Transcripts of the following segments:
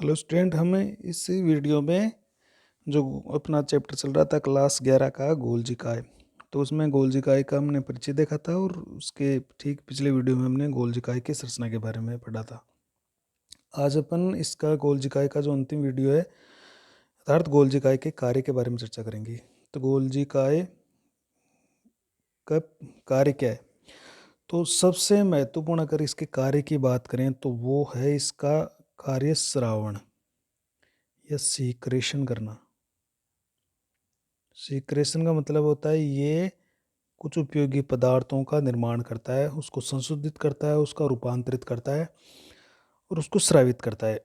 Hello student, हमें इस video में जो अपना चैप्टर चल रहा था क्लास 11 का गोल्जिकाय, तो उसमें गोल्जिकाय का हमने परिचय देखा था और उसके ठीक पिछले वीडियो में हमने गोल्जिकाय की संरचना के बारे में पढ़ा था। आज अपन इसका गोल्जिकाय का जो अंतिम वीडियो है अर्थात गोल्जिकाय के कार्य के बारे में चर्चा करेंगे। तो गोल्जिकाय का कार्य क्या है? तो सबसे महत्वपूर्ण अगर इसके कार्य की बात करें तो वो है इसका कार्य स्रावण या सीक्रेशन करना। सीक्रेशन का मतलब होता है ये कुछ उपयोगी पदार्थों का निर्माण करता है, उसको संशोधित करता है, उसका रूपांतरित करता है और उसको स्रावित करता है।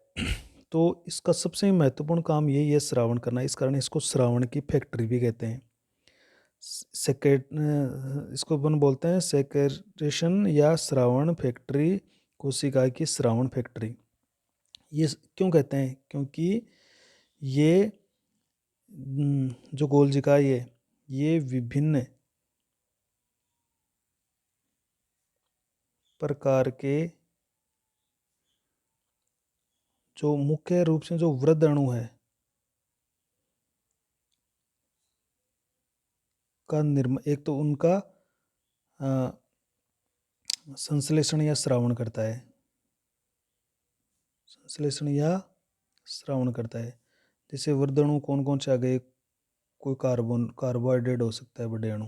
तो इसका सबसे महत्वपूर्ण काम यही है स्रावण करना। इस कारण इसको स्रावण की फैक्ट्री भी कहते हैं। इसको अपन बोलते हैं सेक्रेशन या स्रावण फैक्ट्री, कोशिका की स्रावण फैक्ट्री। ये क्यों कहते हैं? क्योंकि ये जो गोल्जिकाय है ये विभिन्न प्रकार के जो मुख्य रूप से जो वृद्ध अणु है का निर्माण, एक तो उनका संश्लेषण या श्रावण करता है। संश्लेषण या श्रावण करता है। जैसे वृद्ध अणु कौन कौन से आ गए? कोई कार्बोहाइड्रेट हो सकता है, बड़े अणु,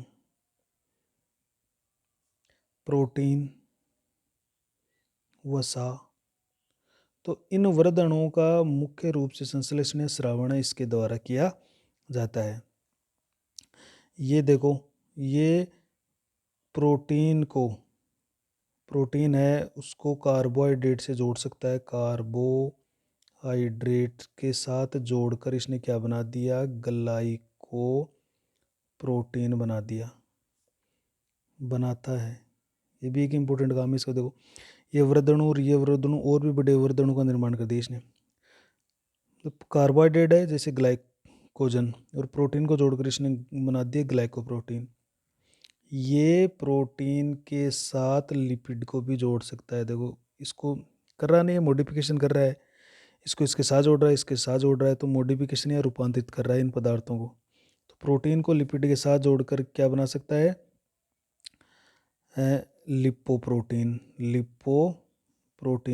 प्रोटीन, वसा। तो इन वृद्ध अणुओं का मुख्य रूप से संश्लेषण या श्रावण इसके द्वारा किया जाता है। ये देखो, ये प्रोटीन है उसको कार्बोहाइड्रेट से जोड़ सकता है। कार्बोहाइड्रेट के साथ जोड़कर इसने क्या बना दिया? ग्लाइको प्रोटीन बनाता है। ये भी एक इम्पोर्टेंट काम है इसका। देखो, ये वृद्धणु और ये वृद्धणु और भी बड़े वृद्धणु का निर्माण कर दिया इसने। तो कार्बोहाइड्रेट है जैसे ग्लाइकोजन, और प्रोटीन को जोड़कर इसने बना दिया ग्लाइकोप्रोटीन। ये प्रोटीन के साथ लिपिड को भी जोड़ सकता है। देखो, इसको कर रहा नहीं है, मॉडिफिकेशन कर रहा है। इसको इसके साथ जोड़ रहा है, इसके साथ जोड़ रहा है, तो मॉडिफिकेशन या रूपांतरित कर रहा है इन पदार्थों को। तो प्रोटीन को लिपिड के साथ जोड़कर क्या बना सकता है? लिपोप्रोटीन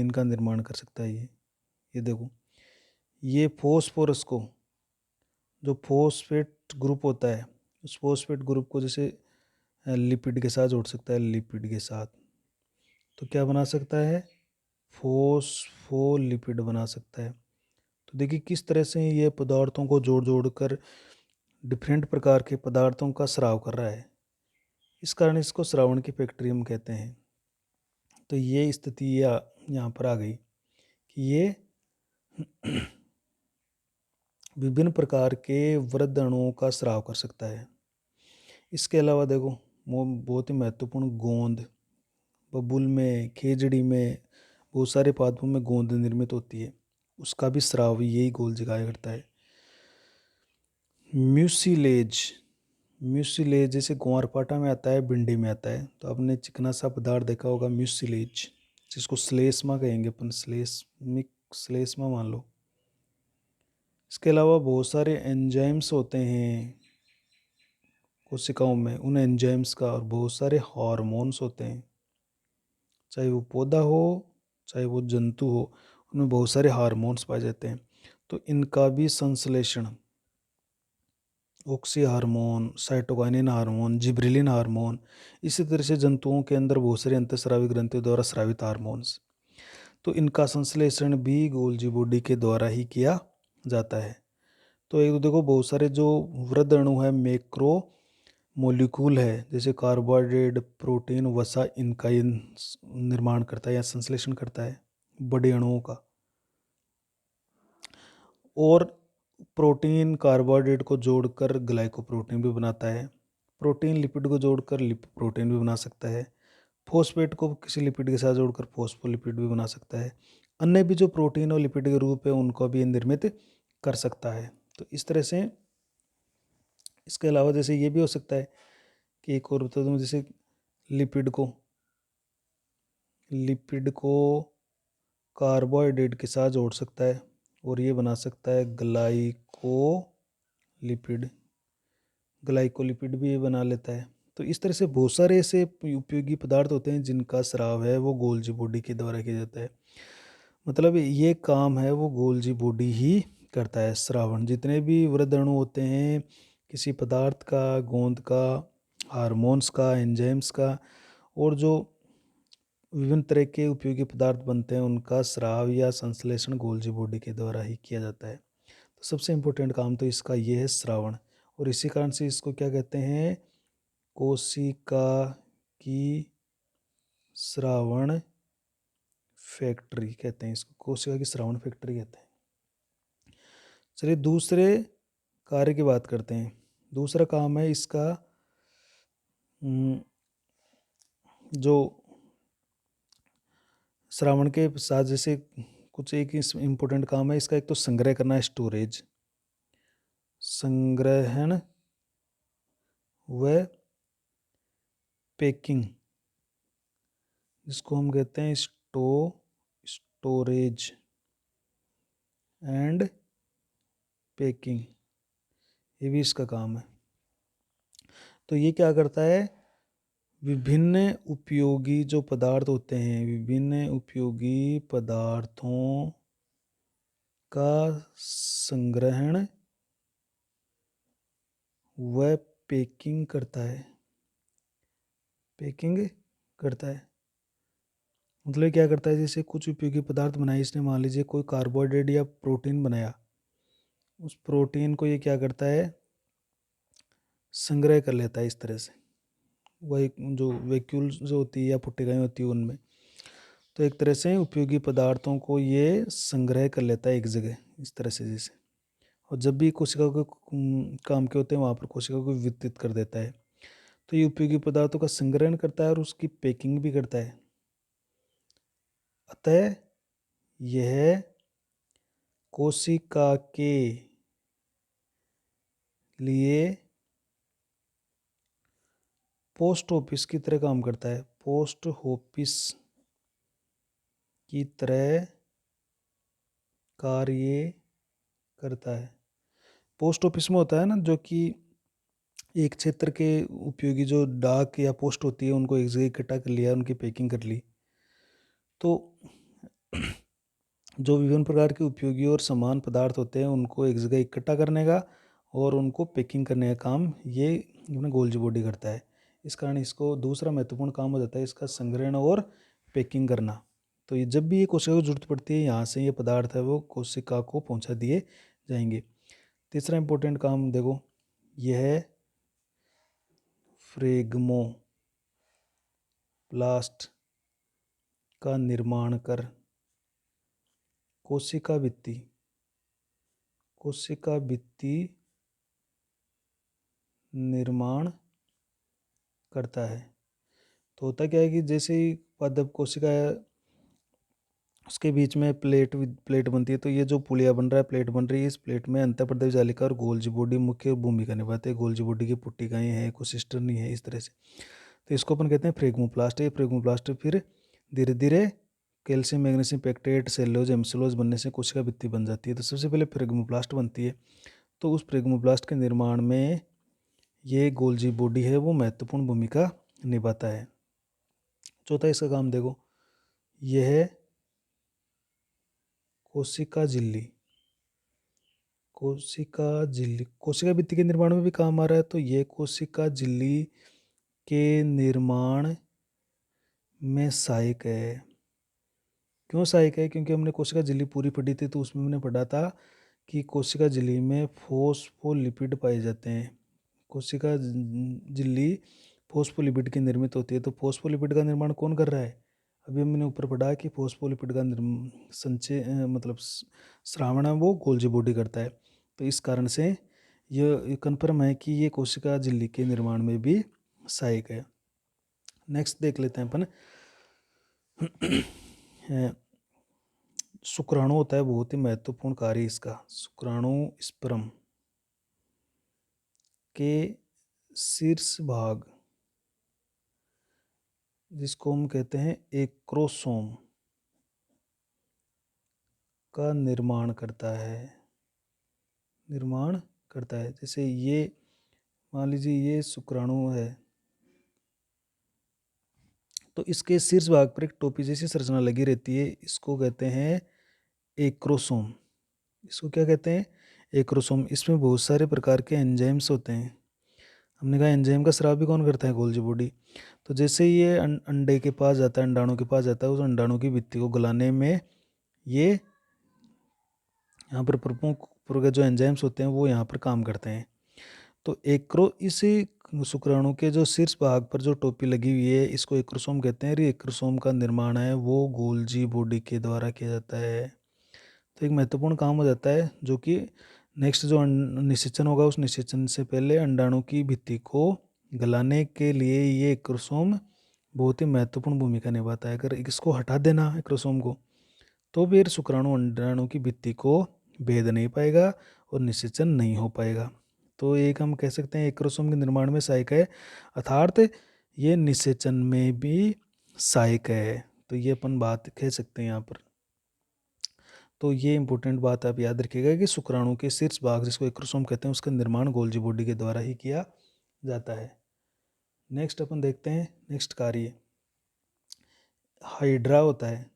का निर्माण कर सकता है ये देखो, ये फोस्फोरस को, जो फोस्फेट ग्रुप होता है, उस फोस्फेट ग्रुप को जैसे लिपिड के साथ जोड़ सकता है। लिपिड के साथ तो क्या बना सकता है? फोस्फोलिपिड बना सकता है। तो देखिए किस तरह से ये पदार्थों को जोड़ जोड़ कर डिफरेंट प्रकार के पदार्थों का स्राव कर रहा है। इस कारण इसको स्रावण की फैक्ट्री हम कहते हैं। तो ये स्थिति यहाँ पर आ गई कि ये विभिन्न प्रकार के वृद्ध अणुओं का स्राव कर सकता है। इसके अलावा देखो, बहुत ही महत्वपूर्ण गोंद, बबूल में, खेजड़ी में, बहुत सारे पादपों में गोंद निर्मित होती है, उसका भी स्राव यही गोल्जिकाय करता है। म्यूसिलेज जैसे ग्वारपाठा में आता है, भिंडी में आता है। तो आपने चिकना सा पदार्थ देखा होगा म्यूसिलेज, जिसको श्लेष्मा कहेंगे अपन, श्लेष्मा मान लो। इसके अलावा बहुत सारे एंजाइम्स होते हैं कोशिकाओं में, उन एंजाइम्स का, और बहुत सारे हार्मोन्स होते हैं, चाहे वो पौधा हो चाहे वो जंतु हो, उनमें बहुत सारे हार्मोन्स पाए जाते हैं। तो इनका भी संश्लेषण oxy hormone, cytokinin hormone, gibberellin hormone, इसी तरह से जंतुओं के अंदर बहुत सारे अंतःस्रावी ग्रंथियों द्वारा स्रावित हार्मोन्स, तो इनका संश्लेषण भी गोल्जी बॉडी के द्वारा ही किया जाता है। तो एक तो देखो, बहुत सारे जो वृद्ध अणु है, मैक्रो मोलिक्यूल है, जैसे कार्बोहाइड्रेट, प्रोटीन, वसा, इनका निर्माण करता है या संश्लेषण करता है बड़े अणुओं का। और प्रोटीन कार्बोहाइड्रेट को जोड़कर ग्लाइकोप्रोटीन भी बनाता है। प्रोटीन लिपिड को जोड़कर लिपोप्रोटीन भी बना सकता है। फॉस्फेट को किसी लिपिड के साथ जोड़कर फॉस्फोलिपिड भी बना सकता है। अन्य भी जो प्रोटीन और लिपिड के रूप है उनको भी निर्मित कर सकता है। तो इस तरह से इसके अलावा जैसे ये भी हो सकता है कि एक और बता दूँ, जैसे लिपिड को कार्बोहाइड्रेट के साथ जोड़ सकता है और ये बना सकता है ग्लाइकोलिपिड भी ये बना लेता है। तो इस तरह से बहुत सारे ऐसे उपयोगी पदार्थ होते हैं जिनका स्राव है वो गोल्जी बॉडी के द्वारा किया जाता है। मतलब ये काम है वो गोल्जी बॉडी ही करता है। स्रावण जितने भी वृद्ध अणु होते हैं किसी पदार्थ का, गोंद का, हार्मोन्स का, एंजाइम्स का, और जो विभिन्न तरह के उपयोगी पदार्थ बनते हैं उनका स्राव या संश्लेषण गोल्जी बॉडी के द्वारा ही किया जाता है। तो सबसे इम्पोर्टेंट काम तो इसका ये है श्रावण, और इसी कारण से इसको क्या कहते हैं, कोशिका की श्रावण फैक्ट्री कहते हैं इसको, कोशिका की श्रावण फैक्ट्री कहते हैं। चलिए दूसरे कार्य की बात करते हैं। दूसरा काम है इसका जो श्रावण के साथ जैसे कुछ एक इम्पोर्टेंट काम है इसका, एक तो संग्रह करना है, स्टोरेज, संग्रहण व पैकिंग, जिसको हम कहते हैं स्टोरेज एंड पैकिंग, ये भी इसका काम है। तो ये क्या करता है, विभिन्न उपयोगी जो पदार्थ होते हैं, विभिन्न उपयोगी पदार्थों का संग्रहण व पैकिंग करता है। पैकिंग करता है मतलब क्या करता है, जैसे कुछ उपयोगी पदार्थ बनाए इसने, मान लीजिए कोई कार्बोहाइड्रेट या प्रोटीन बनाया, उस प्रोटीन को ये क्या करता है, संग्रह कर लेता है इस तरह से, वही जो वैक्यूल्स जो होती है या पुट्टिकाएँ होती है उनमें। तो एक तरह से उपयोगी पदार्थों को ये संग्रह कर लेता है एक जगह इस तरह से जैसे, और जब भी कोशिका को काम के होते हैं वहाँ पर कोशिका को वितरित कर देता है। तो ये उपयोगी पदार्थों का संग्रहण करता है और उसकी पैकिंग भी करता है। अतः यह कोशिका के लिए पोस्ट ऑफिस की तरह काम करता है, पोस्ट ऑफिस की तरह कार्य करता है। पोस्ट ऑफिस में होता है ना, जो कि एक क्षेत्र के उपयोगी जो डाक या पोस्ट होती है उनको एक जगह इकट्ठा कर लिया, उनकी पैकिंग कर ली। तो जो विभिन्न प्रकार के उपयोगी और समान पदार्थ होते हैं उनको एक जगह इकट्ठा करने का और उनको पैकिंग करने का काम ये अपना गोल्जी बॉडी करता है। इस कारण इसको दूसरा महत्वपूर्ण काम हो जाता है इसका संग्रहण और पैकिंग करना। तो ये जब भी ये कोशिका को जरूरत पड़ती है यहाँ से ये पदार्थ है वो कोशिका को पहुँचा दिए जाएंगे। तीसरा इम्पोर्टेंट काम देखो, यह फ्रेगमोप्लास्ट का निर्माण कर कोशिका भित्ति निर्माण करता है। तो होता क्या है कि जैसे ही पादप कोशिका है उसके बीच में प्लेट बनती है, तो ये जो पुलिया बन रहा है, प्लेट बन रही है, इस प्लेट में अंतःप्रदेश जालिका और गोल्जी बॉडी मुख्य भूमिका निभाते हैं। गोल्जी बॉडी की पुट्टिकाएँ हैं, कोसिस्टर्नी है, इस तरह से। तो इसको अपन कहते हैं फ्रेगमोप्लास्ट। ये फ्रेगमोप्लास्ट फिर धीरे धीरे कैल्शियम मैग्नीशियम पेक्टेट सेल्यूलोज एम्सिलोज बनने से कोशिका भित्ति बन जाती है। तो सबसे पहले फ्रेगमोप्लास्ट बनती है। तो उस फ्रेगमोप्लास्ट के निर्माण में ये गोल्जी बॉडी है वो महत्वपूर्ण भूमिका निभाता है। चौथा इसका काम देखो, यह कोशिका भित्ति के निर्माण में भी काम आ रहा है। तो ये कोशिका झिल्ली के निर्माण में सहायक है। क्यों सहायक है? क्योंकि हमने कोशिका झिल्ली पूरी पढ़ी थी, तो उसमें हमने पढ़ा था कि कोशिका झिल्ली में फॉस्फोलिपिड पाए जाते हैं। कोशिका झिल्ली फॉस्फोलिपिड की निर्मित होती है। तो फॉस्फोलिपिड का निर्माण कौन कर रहा है? अभी हमने ऊपर पढ़ा कि फॉस्फोलिपिड का संचय मतलब श्रावण है वो गोल्जी बॉडी करता है। तो इस कारण से यह कन्फर्म है कि ये कोशिका झिल्ली के निर्माण में भी सहायक है। नेक्स्ट देख लेते हैं अपन। शुक्राणु होता है, बहुत ही महत्वपूर्ण कार्य इसका। शुक्राणु स्पर्म के शीर्ष भाग जिसको हम कहते हैं एक्रोसोम, का निर्माण करता है। जैसे ये मान लीजिए ये शुक्राणु है, तो इसके शीर्ष भाग पर एक टोपी जैसी संरचना लगी रहती है, इसको कहते हैं एक्रोसोम। इसको क्या कहते हैं? एक्रोसोम। इसमें बहुत सारे प्रकार के एंजाइम्स होते हैं। हमने कहा एंजाइम का स्राव भी कौन करता है? Golgi body. तो जैसे ये अंडे के पास जाता है, अंडाणु के पास जाता है, उस अंडाणु की भित्ति को गलाने में ये यहाँ पर प्रमुख के जो एंजाइम्स होते हैं वो यहाँ पर काम करते हैं। तो इसी शुक्राणु के जो शीर्ष भाग पर जो टोपी लगी हुई है, इसको एक्रोसोम कहते हैं। एक्रोसोम का निर्माण है वो गोल्जी बॉडी के द्वारा किया जाता है। तो एक महत्वपूर्ण काम हो जाता है, जो कि नेक्स्ट जो निषेचन होगा, उस निषेचन से पहले अंडाणु की भित्ति को गलाने के लिए ये एक्रोसोम बहुत ही महत्वपूर्ण भूमिका निभाता है। अगर इसको हटा देना एक्रोसोम को, तो फिर शुक्राणु अंडाणु की भित्ति को भेद नहीं पाएगा और निषेचन नहीं हो पाएगा। तो एक हम कह सकते हैं एक्रोसोम के निर्माण में सहायक है, अर्थात ये निषेचन में भी सहायक है। तो ये अपन बात कह सकते हैं यहाँ पर। तो ये इंपॉर्टेंट बात आप याद रखिएगा कि शुक्राणु के शीर्ष भाग, जिसको एक्रोसोम कहते हैं, उसका निर्माण गोल्जी बॉडी के द्वारा ही किया जाता है। नेक्स्ट अपन देखते हैं नेक्स्ट कार्य। हाइड्रा होता है,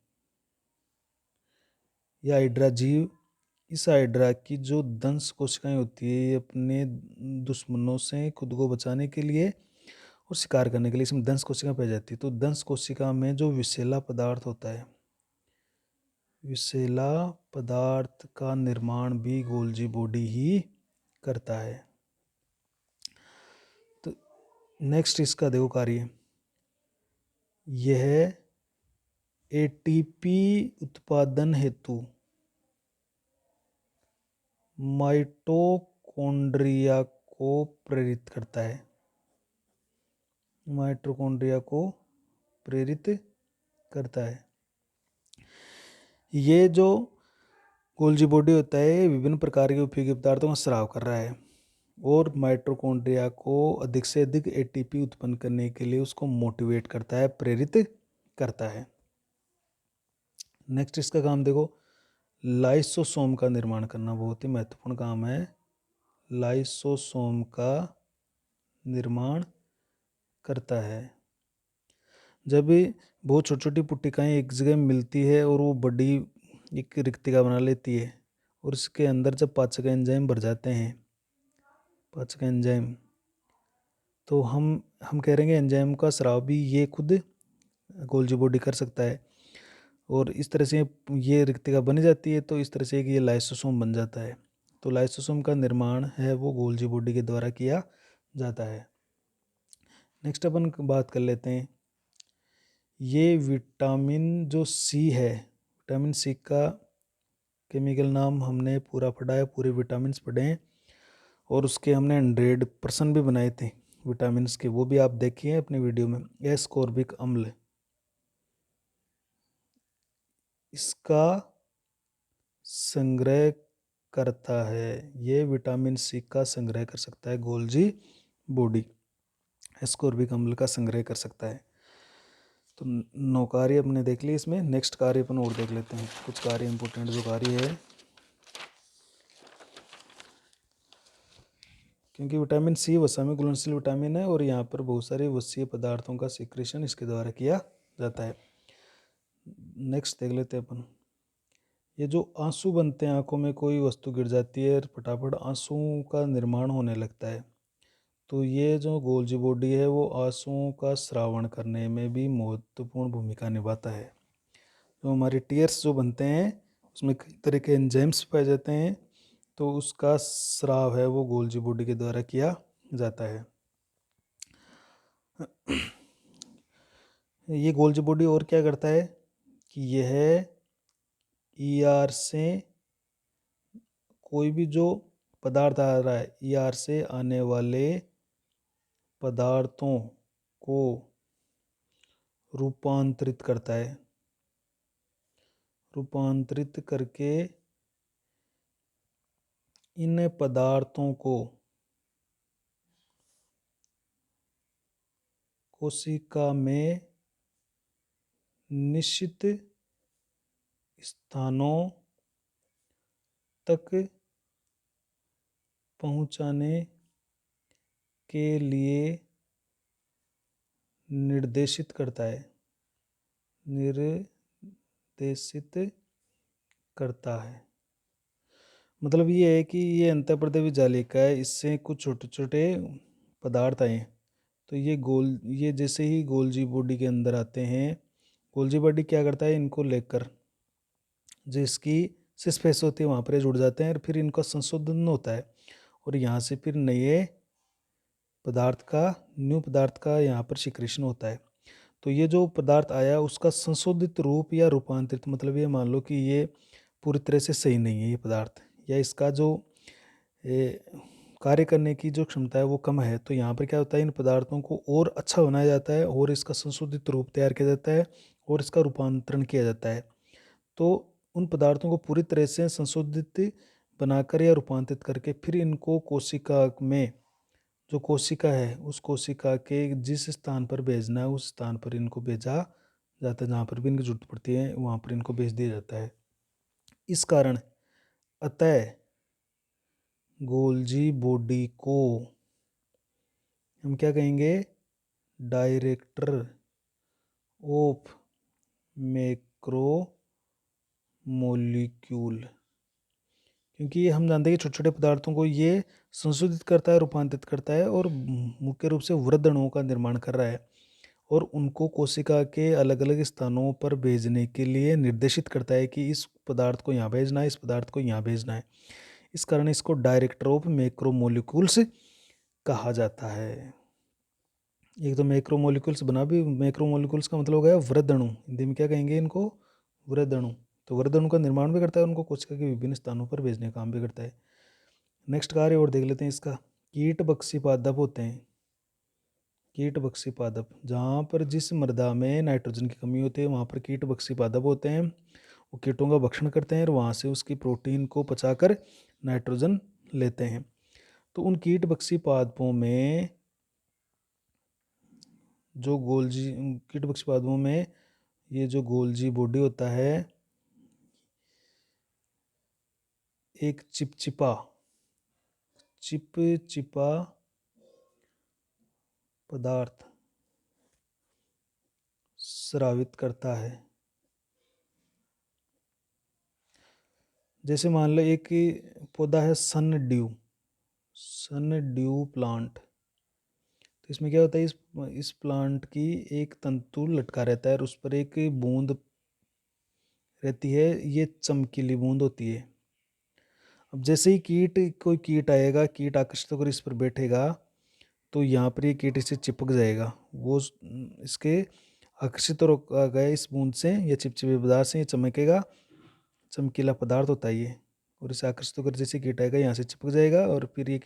यह हाइड्रा जीव, इस हाइड्रा की जो दंश कोशिकाएं होती है, ये अपने दुश्मनों से खुद को बचाने के लिए और शिकार करने के लिए इसमें दंश कोशिका पाई जाती है। तो दंश कोशिका में जो विषैला पदार्थ होता है, विषैला पदार्थ का निर्माण भी गोल्जी बॉडी ही करता है। तो नेक्स्ट इसका देखो कार्य, यह एटीपी उत्पादन हेतु माइटोकॉन्ड्रिया को प्रेरित करता है। माइटोकॉन्ड्रिया को प्रेरित करता है। ये जो गोल्जी बॉडी होता है विभिन्न प्रकार के उपयोगी पदार्थों का स्राव कर रहा है और माइटोकॉन्ड्रिया को अधिक से अधिक एटीपी उत्पन्न करने के लिए उसको मोटिवेट करता है, प्रेरित करता है। नेक्स्ट इसका काम देखो, लाइसोसोम का निर्माण करना बहुत ही महत्वपूर्ण काम है। लाइसोसोम का निर्माण करता है। जब भी बहुत छोटी छोटी पुट्टिकाएँ एक जगह मिलती है और वो बड़ी एक रिक्तिका बना लेती है, और इसके अंदर जब पाचक एंजाइम भर जाते हैं, पाचक एंजाइम, तो हम कह रहे हैं एंजाइम का स्राव भी ये खुद गोल्जी बॉडी कर सकता है, और इस तरह से ये रिक्तिका बनी जाती है। तो इस तरह से ये लाइसोसोम बन जाता है। तो लाइसोसोम का निर्माण है वो गोल्जी बॉडी के द्वारा किया जाता है। नेक्स्ट अपन बात कर लेते हैं, ये विटामिन जो सी है, विटामिन सी का केमिकल नाम हमने पूरा पढ़ा है, पूरे विटामिन्स पढ़े हैं, और उसके हमने 100% भी बनाए थे विटामिन्स के, वो भी आप देखिए अपने वीडियो में। एस्कॉर्बिक अम्ल, इसका संग्रह करता है, ये विटामिन सी का संग्रह कर सकता है गोल्जी बॉडी, एस्कॉर्बिक अम्ल का संग्रह कर सकता है। तो 9 कार्य अपने देख लिए इसमें। नेक्स्ट कार्य अपन और देख लेते हैं, कुछ कार्य इंपोर्टेंट जो कार्य है, क्योंकि विटामिन सी वसा में घुलनशील विटामिन है और यहाँ पर बहुत सारे वसीय पदार्थों का सिक्रेशन इसके द्वारा किया जाता है। नेक्स्ट देख लेते हैं अपन, ये जो आंसू बनते हैं, आंखों में कोई वस्तु गिर जाती है, फटाफट आंसुओं का निर्माण होने लगता है, तो ये जो गोल्जी बॉडी है वो आंसुओं का श्रावण करने में भी महत्वपूर्ण भूमिका निभाता है। जो हमारे टीयर्स जो बनते हैं उसमें कई तरह के एंजाइम्स पाए जाते हैं, तो उसका स्राव है वो गोल्जी बॉडी के द्वारा किया जाता है। ये गोल्जी बॉडी और क्या करता है कि यह ईआर से कोई भी जो पदार्थ आ रहा है, ईआर से आने वाले पदार्थों को रूपांतरित करता है, रूपांतरित करके इन पदार्थों को कोशिका में निश्चित स्थानों तक पहुंचाने के लिए निर्देशित करता है, निर्देशित करता है। मतलब ये है कि ये अंतःप्रदेवी जालिका है, इससे कुछ छोटे छोटे पदार्थ आए, तो ये जैसे ही गोल्जी बॉडी के अंदर आते हैं, गोल्जी बॉडी क्या करता है, इनको लेकर जिसकी स्पेस होती है वहाँ पर जुड़ जाते हैं और फिर इनका संशोधन होता है और यहाँ से फिर न्यू पदार्थ का यहाँ पर सिक्रेशन होता है। तो ये जो पदार्थ आया उसका संशोधित रूप या रूपांतरित, मतलब ये मान लो कि ये पूरी तरह से सही नहीं है ये पदार्थ, या इसका जो कार्य करने की जो क्षमता है वो कम है, तो यहाँ पर क्या होता है, इन पदार्थों को और अच्छा बनाया जाता है और इसका संशोधित रूप तैयार किया जाता है और इसका रूपांतरण किया जाता है। तो उन पदार्थों को पूरी तरह से संशोधित बनाकर या रूपांतरित करके फिर इनको कोशिका में, जो कोशिका है उस कोशिका के जिस स्थान पर भेजना है उस स्थान पर इनको भेजा जाता है, जहाँ पर भी इनकी जरूरत पड़ती है वहाँ पर इनको भेज दिया जाता है। इस कारण अतः गोल्जी बॉडी को हम क्या कहेंगे, डायरेक्टर ऑफ मैक्रो मोलिक्यूल, क्योंकि हम जानते हैं कि छोटे छोटे पदार्थों को ये संशोधित करता है, रूपांतरित करता है और मुख्य रूप से वृहद अणुओं का निर्माण कर रहा है और उनको कोशिका के अलग अलग स्थानों पर भेजने के लिए निर्देशित करता है कि इस पदार्थ को यहाँ भेजना है, इस पदार्थ को यहाँ भेजना है। इस कारण इसको डायरेक्टर ऑफ मैक्रोमोलिक्यूल्स कहा जाता है। एक तो मैक्रोमोलिक्यूल्स बना भी, मैक्रोमोलिक्यूल्स का मतलब हो गया वृहद अणु, हिंदी में क्या कहेंगे इनको, वृहद अणु। तो वृहद अणु का निर्माण भी करता है, उनको कोशिका के विभिन्न स्थानों पर भेजने का काम भी करता है। नेक्स्ट कार्य और देख लेते हैं इसका। कीट बक्सी पादप होते हैं, कीट बक्सी पादप, जहाँ पर जिस मृदा में नाइट्रोजन की कमी होती है वहाँ पर कीट बक्सी पादप होते हैं, वो कीटों का भक्षण करते हैं और वहाँ से उसकी प्रोटीन को पचाकर नाइट्रोजन लेते हैं। तो उन कीट बक्सी पादपों में जो कीट बक्सी पादपों में ये जो गोल्जी बॉडी होता है, एक चिपचिपा पदार्थ स्रावित करता है। जैसे मान लो एक पौधा है सन ड्यू प्लांट, तो इसमें क्या होता है, इस प्लांट की एक तंतु लटका रहता है और उस पर एक बूंद रहती है, ये चमकीली बूंद होती है। अब जैसे ही कोई कीट आएगा, कीट आकर्षित होकर इस पर बैठेगा, तो यहाँ पर ये कीट इसे चिपक जाएगा, वो इसके आकर्षित हो गए इस बूंद से या चिपचिपे पदार्थ से, ये चमकेगा, चमकीला पदार्थ होता है ये, और इसे आकर्षित होकर जैसे कीट आएगा यहाँ से चिपक जाएगा और फिर ये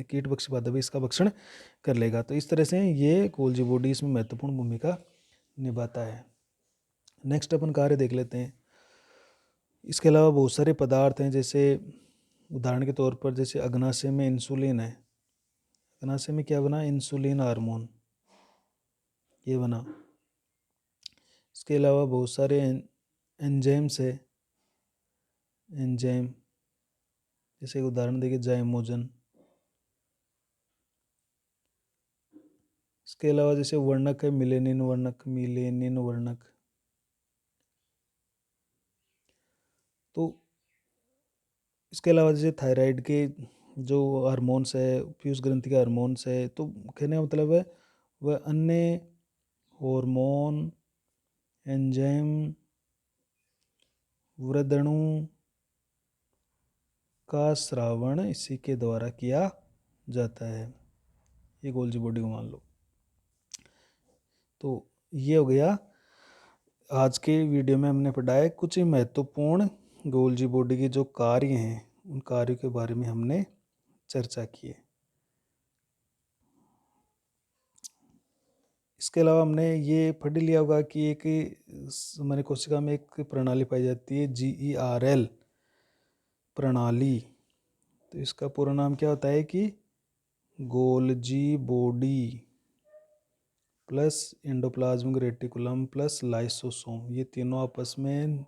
कीट बक्सी पादप इसका भक्षण कर लेगा। तो इस तरह से ये गोल्जी बॉडी इसमें महत्वपूर्ण भूमिका निभाता है। नेक्स्ट अपन कार्य देख लेते हैं। इसके अलावा बहुत सारे पदार्थ हैं, जैसे उदाहरण के तौर पर जैसे अग्नाशय में इंसुलिन है, अग्नाशय में क्या बना, इंसुलिन हार्मोन ये बना। इसके अलावा बहुत सारे एंजाइम्स है, एंजाइम जैसे एक उदाहरण देखिए जाइमोजन। इसके अलावा जैसे वर्णक है मिलेनिन वर्णक। तो इसके अलावा जैसे थायराइड के जो हार्मोन्स है, पीयूष ग्रंथि के हार्मोन्स है, तो कहने का मतलब है वह अन्य हार्मोन, एंजाइम, वृद्धणु का श्रावण इसी के द्वारा किया जाता है। ये गोल्जी बॉडी को मान लो। तो ये हो गया आज के वीडियो में हमने पढ़ाया कुछ महत्वपूर्ण गोल्जी बॉडी के जो कार्य हैं, उन कार्यों के बारे में हमने चर्चा की है। इसके अलावा हमने ये पढ़ लिया होगा कि एक हमारी कोशिका में एक प्रणाली पाई जाती है GERL प्रणाली। तो इसका पूरा नाम क्या होता है कि Golgi body plus endoplasmic reticulum plus lysosome, ये तीनों आपस में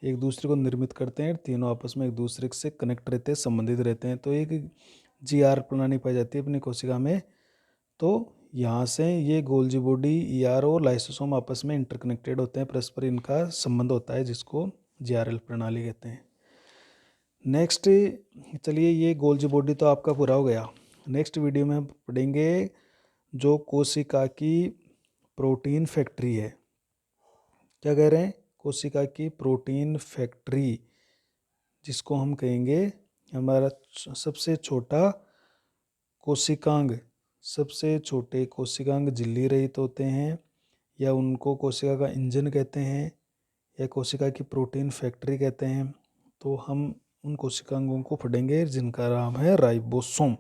एक दूसरे को निर्मित करते हैं, तीनों आपस में एक दूसरे से कनेक्ट रहते हैं, संबंधित रहते हैं। तो एक GR प्रणाली पाई जाती है अपनी कोशिका में। तो यहाँ से ये गोल्जी बॉडी, ER और लाइसोसोम आपस में इंटरकनेक्टेड होते हैं, परस्पर इनका संबंध होता है, जिसको GRL प्रणाली कहते हैं। नेक्स्ट, चलिए ये गोल्जी बॉडी तो आपका पूरा हो गया। नेक्स्ट वीडियो में हम पढ़ेंगे जो कोशिका की प्रोटीन फैक्ट्री है। क्या कह रहे हैं? कोशिका की प्रोटीन फैक्ट्री, जिसको हम कहेंगे हमारा सबसे छोटा कोशिकांग। सबसे छोटे कोशिकांग झिल्ली रहित होते हैं, या उनको कोशिका का इंजन कहते हैं, या कोशिका की प्रोटीन फैक्ट्री कहते हैं। तो हम उन कोशिकांगों को पढ़ेंगे जिनका नाम है राइबोसोम।